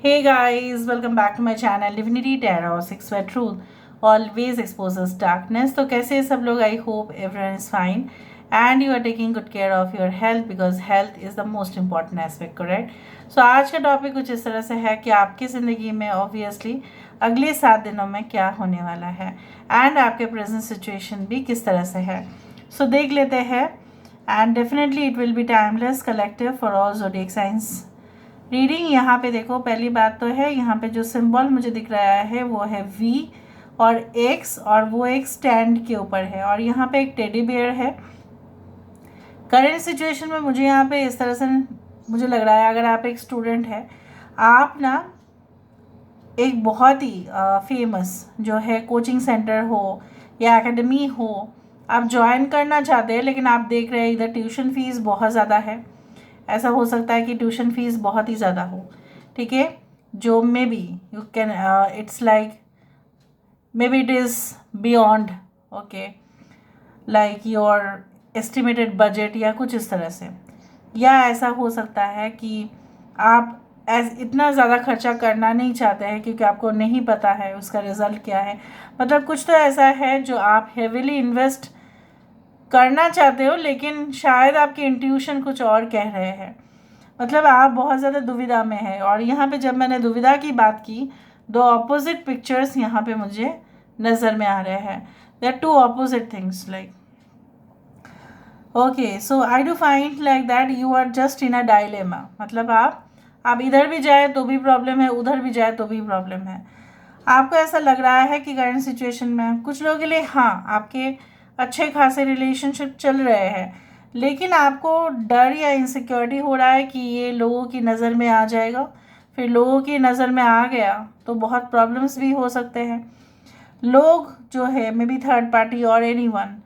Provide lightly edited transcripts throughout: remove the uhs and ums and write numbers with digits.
Hey guys, welcome back to my channel Divinity Tarot 6 where truth always exposes darkness. तो कैसे हैं सब लोग? I hope everyone is fine and you are taking good care of your health because health is the most important aspect, correct? So आज का topic कुछ इस तरह से है कि आपकी ज़िंदगी में ऑब्वियसली अगले 7 दिनों में क्या होने वाला है एंड आपके प्रेजेंट सिचुएशन भी किस तरह से है. सो देख लेते हैं and definitely it will be timeless collective for all zodiac science reading. यहाँ पे देखो, पहली बात तो है यहाँ पे जो सिंबल मुझे दिख रहा है वो है वी और एक्स और वो एक स्टैंड के ऊपर है और यहाँ पे एक टेडी बियर है. करेंट सिचुएशन में मुझे यहाँ पे इस तरह से मुझे लग रहा है, अगर आप एक स्टूडेंट है, आप ना एक बहुत ही फेमस जो है कोचिंग सेंटर हो या एकेडमी हो, आप ज्वाइन करना चाहते हैं लेकिन आप देख रहे हैं इधर ट्यूशन फीस बहुत ज़्यादा है. ऐसा हो सकता है कि ट्यूशन फीस बहुत ही ज़्यादा हो, ठीक है, जो may be you can it's like may be it is beyond okay like your estimated budget या कुछ इस तरह से. या ऐसा हो सकता है कि आप इतना ज़्यादा खर्चा करना नहीं चाहते हैं क्योंकि आपको नहीं पता है उसका रिज़ल्ट क्या है. मतलब कुछ तो ऐसा है जो आप हेविली इन्वेस्ट करना चाहते हो लेकिन शायद आपकी इंट्यूशन कुछ और कह रहे हैं. मतलब आप बहुत ज़्यादा दुविधा में है. और यहाँ पे जब मैंने दुविधा की बात की, दो ऑपोजिट पिक्चर्स यहाँ पे मुझे नज़र में आ रहे हैं. They are two opposite things like okay. So I do find like that you are just in a dilemma. मतलब आप इधर भी जाए तो भी प्रॉब्लम है, उधर भी जाए तो भी प्रॉब्लम है. आपको ऐसा लग रहा है कि करंट सिचुएशन में कुछ लोगों के लिए हाँ आपके अच्छे खासे रिलेशनशिप चल रहे हैं लेकिन आपको डर या इनसिक्योरिटी हो रहा है कि ये लोगों की नज़र में आ जाएगा. फिर लोगों की नज़र में आ गया तो बहुत प्रॉब्लम्स भी हो सकते हैं. लोग जो है मे बी थर्ड पार्टी और any one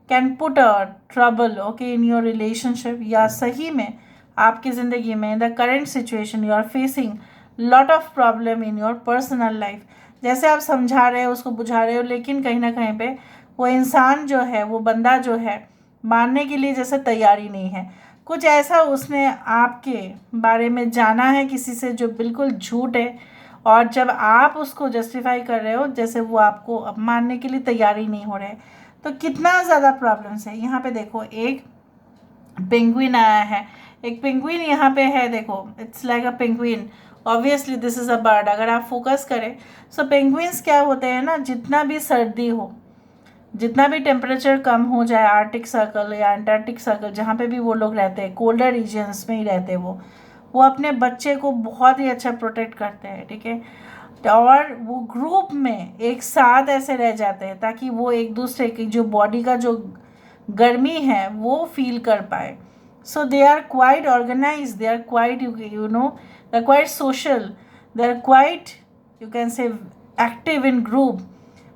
can put a trouble okay in your relationship. या सही में आपकी ज़िंदगी में the current situation you are facing lot of problem in your personal life. जैसे आप समझा रहे हो, उसको बुझा रहे हो, लेकिन कहीं ना कहीं पे वो इंसान जो है, वो बंदा जो है, मानने के लिए जैसे तैयारी नहीं है. कुछ ऐसा उसने आपके बारे में जाना है किसी से जो बिल्कुल झूठ है और जब आप उसको जस्टिफाई कर रहे हो जैसे वो आपको अब मानने के लिए तैयारी नहीं हो रहे. तो कितना ज़्यादा प्रॉब्लम्स है. यहाँ पे देखो एक पेंगुइन आया है, एक पेंगुइन यहाँ पे है. देखो it's like a penguin, obviously this is a bird. अगर आप फोकस करें सो पेंगुइन्स क्या होते हैं ना, जितना भी सर्दी हो, जितना भी टेम्परेचर कम हो जाए, आर्टिक सर्कल या अंटार्कटिक सर्कल जहाँ पे भी वो लोग रहते हैं, कोल्डर रीजन्स में ही रहते हैं, वो अपने बच्चे को बहुत ही अच्छा प्रोटेक्ट करते हैं, ठीक है. और वो ग्रुप में एक साथ ऐसे रह जाते हैं ताकि वो एक दूसरे की जो बॉडी का जो गर्मी है वो फील कर पाए. So they are quite organise, they are quite you know they are quite social, they are quite you can say active in group.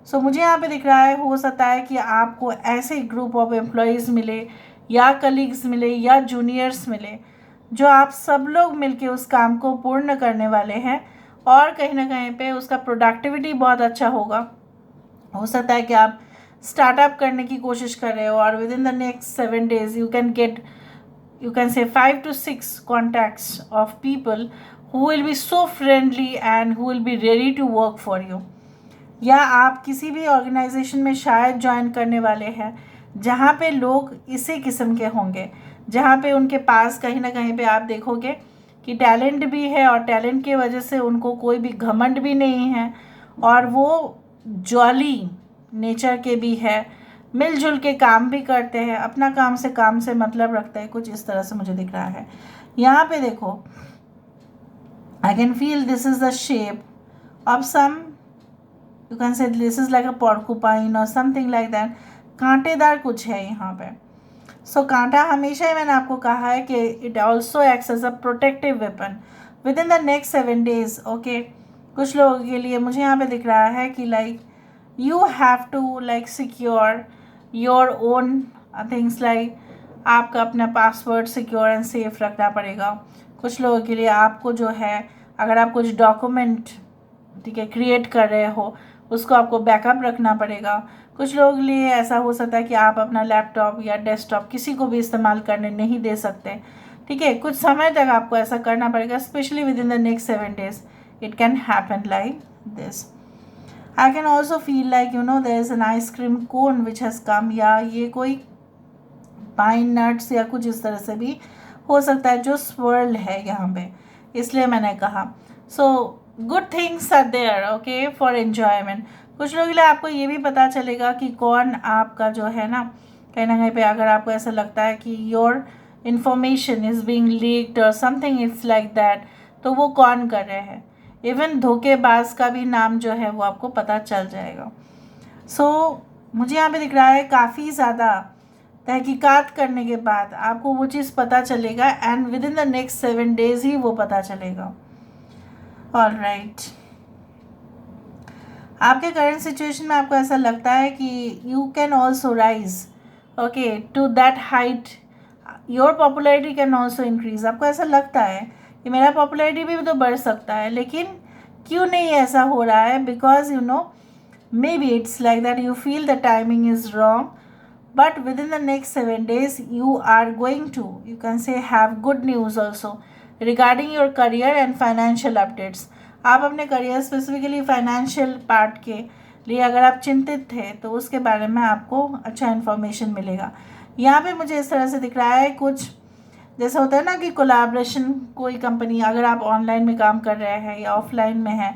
So मुझे यहाँ पे दिख रहा है, हो सकता है कि आपको ऐसे ग्रुप ऑफ एम्प्लॉयज़ मिले या कलीग्स मिले या जूनियर्स मिले जो आप सब लोग मिलके उस काम को पूर्ण करने वाले हैं और कहीं ना कहीं पे उसका प्रोडक्टिविटी बहुत अच्छा होगा. हो सकता है कि आप स्टार्टअप करने की कोशिश कर रहे हो और with in the next 7 days you can get you can say 5 to 6 contacts of people who will be so friendly and who will be ready to work for you. या आप किसी भी ऑर्गेनाइजेशन में शायद ज्वाइन करने वाले हैं जहाँ पे लोग इसी किस्म के होंगे, जहाँ पे उनके पास कहीं ना कहीं पे आप देखोगे कि टैलेंट भी है और टैलेंट की वजह से उनको कोई भी घमंड भी नहीं है और वो जॉली नेचर के भी है, मिलजुल के काम भी करते हैं, अपना काम से मतलब रखते हैं. कुछ इस तरह से मुझे दिख रहा है. यहाँ पे देखो I can feel this is the shape of some, you can say this is like a porcupine और समथिंग लाइक दैट. कांटेदार कुछ है यहाँ पे. सो कांटा हमेशा ही मैंने आपको कहा है कि it also acts as a protective weapon within the next 7 days okay. कुछ लोगों के लिए मुझे यहाँ पे दिख रहा है कि like you have to like secure your own things, like आपका अपना पासवर्ड सिक्योर एंड सेफ रखना पड़ेगा. कुछ लोगों के लिए आपको जो है, अगर आप कुछ डॉक्यूमेंट ठीक है क्रिएट कर रहे हो उसको आपको बैकअप रखना पड़ेगा. कुछ लोगों के लिए ऐसा हो सकता है कि आप अपना लैपटॉप या डेस्कटॉप किसी को भी इस्तेमाल करने नहीं दे सकते, ठीक है. कुछ समय तक आपको ऐसा करना पड़ेगा, specially with in the next 7 days. it can happen like this. I can also feel like there is an ice cream cone which has come, या ये कोई पाइन नट्स या कुछ इस तरह से भी हो सकता है जो स्वर्ल है यहाँ पे, इसलिए मैंने कहा. So good things are there okay for enjoyment. कुछ लोगों के लिए आपको ये भी पता चलेगा कि कौन आपका जो है ना कहीं पे अगर आपको ऐसा लगता है कि your information is being leaked और समथिंग इट्स लाइक दैट, तो वो कौन कर रहे हैं. इवन धोखेबाज का भी नाम जो है वो आपको पता चल जाएगा. सो मुझे यहाँ पे दिख रहा है काफ़ी ज़्यादा तहकीकात करने के बाद आपको वो चीज़ पता चलेगा and within the next 7 days ही वो पता चलेगा. All right. आपके करंट सिचुएशन में आपको ऐसा लगता है कि you can also rise okay to that height, your popularity can also increase. आपको ऐसा लगता है कि मेरा पॉपुलैरिटी भी तो बढ़ सकता है, लेकिन क्यों नहीं ऐसा हो रहा है? Because may be it's like that you feel the timing is wrong, but within the next 7 days you are going to, you can say, have good news also regarding your career and financial updates. आप अपने career specifically financial part के लिए अगर आप चिंतित थे तो उसके बारे में आपको अच्छा इन्फॉर्मेशन मिलेगा. यहाँ पे मुझे इस तरह से दिख रहा है कुछ जैसा होता है ना कि कोलैबोरेशन, कोई कंपनी अगर आप ऑनलाइन में काम कर रहे हैं या ऑफलाइन में है,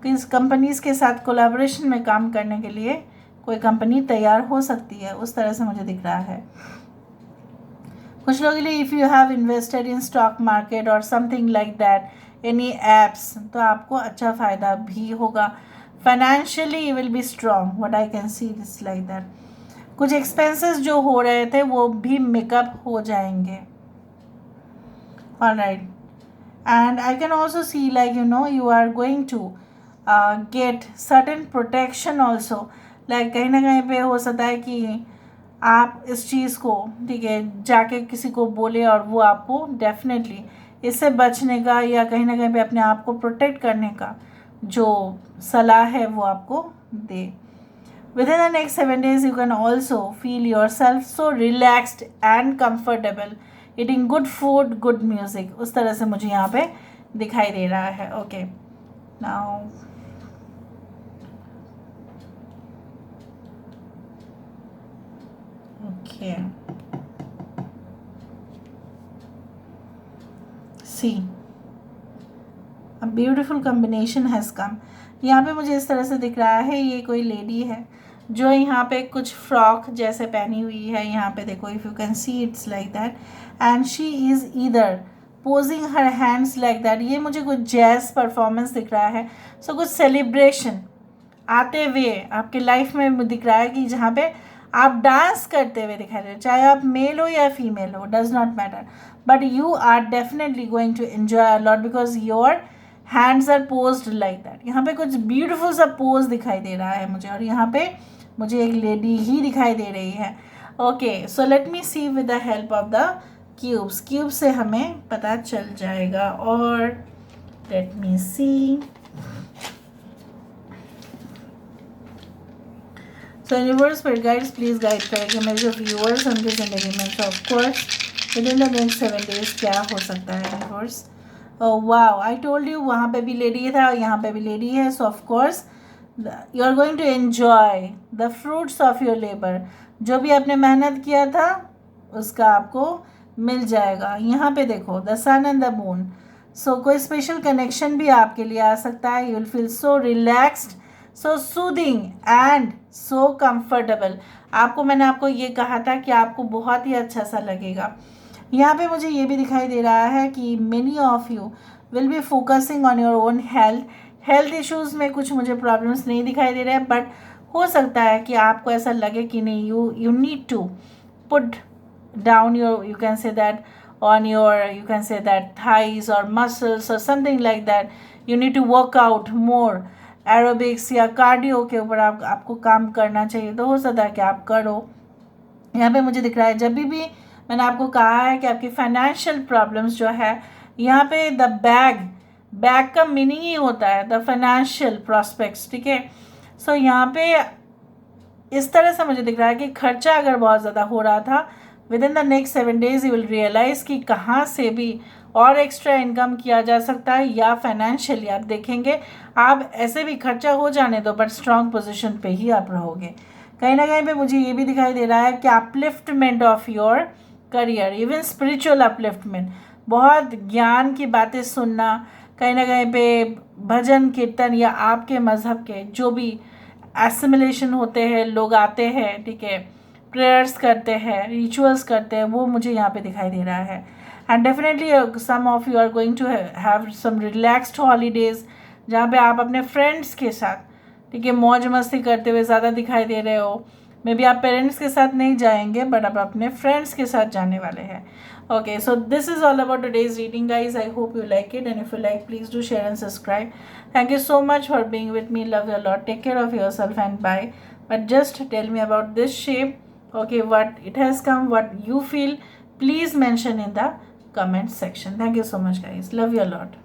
किस कंपनीज़ के साथ कोलैबोरेशन में काम करने के लिए कोई कंपनी तैयार हो सकती है, उस तरह से मुझे दिख रहा है. कुछ लोगों के लिए if you have invested in stock market और something like that, any apps, तो आपको अच्छा फ़ायदा भी होगा. Financially you will be strong, what I can see this like that. कुछ एक्सपेंसेस जो हो रहे थे वो भी मेकअप हो जाएंगे. Alright. And I can also see like you are going to get certain protection also. Like कहीं ना कहीं पे हो सकता है कि आप इस चीज़ को ठीक है जाके किसी को बोले और वो आपको डेफिनेटली इससे बचने का या कहीं ना कहीं पे अपने आप को प्रोटेक्ट करने का जो सलाह है वो आपको दे. Within the next 7 days you can also feel yourself so relaxed and comfortable eating good food, good music. उस तरह से मुझे यहाँ पे दिखाई दे रहा है. Okay now okay, see a beautiful combination has come. यहाँ पे मुझे इस तरह से दिख रहा है ये कोई लेडी है जो यहाँ पे कुछ फ्रॉक जैसे पहनी हुई है. यहाँ पे देखो if you can see it's like that and she is either posing her hands like that. ये मुझे कुछ जैज़ परफॉर्मेंस दिख रहा है. सो कुछ सेलिब्रेशन आते हुए आपके लाइफ में दिख रहा है कि जहाँ पे आप डांस करते हुए दिखाई दे रहे, चाहे आप मेल हो या फीमेल हो, does not matter, but you are definitely going to enjoy a lot because your hands are posed like that. यहाँ पे कुछ ब्यूटीफुल सा पोज दिखाई दे रहा है मुझे, और यहाँ पे मुझे एक लेडी ही दिखाई दे रही है. Okay so let me see with the help of the cubes. Cube से हमें पता चल जाएगा. और let me see. So universe spirit guides please guide करेंगे मेरे जो व्यूअर्स उनकी ज़िंदगी में. तो of course with in the next 7 days क्या हो सकता है universe. Wow I told you वहाँ पे भी लेडी था और यहाँ पे भी लेडी है. So of course you are going to enjoy the fruits of your labour. जो भी आपने मेहनत किया था उसका आपको मिल जाएगा. यहाँ पे देखो the sun and the moon. So कोई स्पेशल कनेक्शन भी आपके लिए आ सकता है. You will feel so relaxed, so soothing and so comfortable. मैंने आपको ये कहा था कि आपको बहुत ही अच्छा सा लगेगा. यहाँ पे मुझे ये भी दिखाई दे रहा है कि many of you will be focusing on your own health issues में कुछ मुझे प्रॉब्लम्स नहीं दिखाई दे रहे हैं, बट हो सकता है कि आपको ऐसा लगे कि नहीं you need to put down your you can say that on your you can say that thighs or muscles or something like that. You need to work out more. Aerobics या कार्डियो के ऊपर आपको काम करना चाहिए. तो हो सकता है कि आप करो. यहाँ पे मुझे दिख रहा है जब भी मैंने आपको कहा है कि आपकी फाइनेंशियल प्रॉब्लम्स जो है यहाँ पे द बैग का मीनिंग ही होता है द फाइनेंशियल प्रॉस्पेक्ट्स. ठीक है. सो यहाँ पे इस तरह से मुझे दिख रहा है कि खर्चा अगर बहुत ज़्यादा हो रहा था within the next 7 days you will realise कि कहाँ से भी और एक्स्ट्रा इनकम किया जा सकता है, या फाइनेंशियली आप देखेंगे आप ऐसे भी खर्चा हो जाने दो बट स्ट्रॉन्ग पोजीशन पे ही आप रहोगे। कहीं ना कहीं पे मुझे ये भी दिखाई दे रहा है कि upliftment of your career, even spiritual upliftment, बहुत ज्ञान की बातें सुनना, कहीं ना कहीं पे भजन कीर्तन या आपके मज़हब के जो भी एसिमिलेशन होते हैं, लोग आते हैं, ठीक है, प्रेयर्स करते हैं, रिचुअल्स करते हैं, वो मुझे यहाँ पे दिखाई दे रहा है। And definitely some of you are going to have some relaxed holidays, जहाँ पे आप अपने फ्रेंड्स के साथ, ठीक है, मौज मस्ती करते हुए ज़्यादा दिखाई दे रहे हो। मे बी आप पेरेंट्स के साथ नहीं जाएंगे बट आप अपने फ्रेंड्स के साथ जाने वाले हैं। Okay, so this is all about today's reading, guys. I hope you like it, and if you like, please do share and subscribe. Thank you so much for being with me. Love you a lot. Take care of yourself and bye. But just tell me about this shape. Okay, what it has come, what you feel. Please mention in the comment section. Thank you so much, guys. Love you a lot.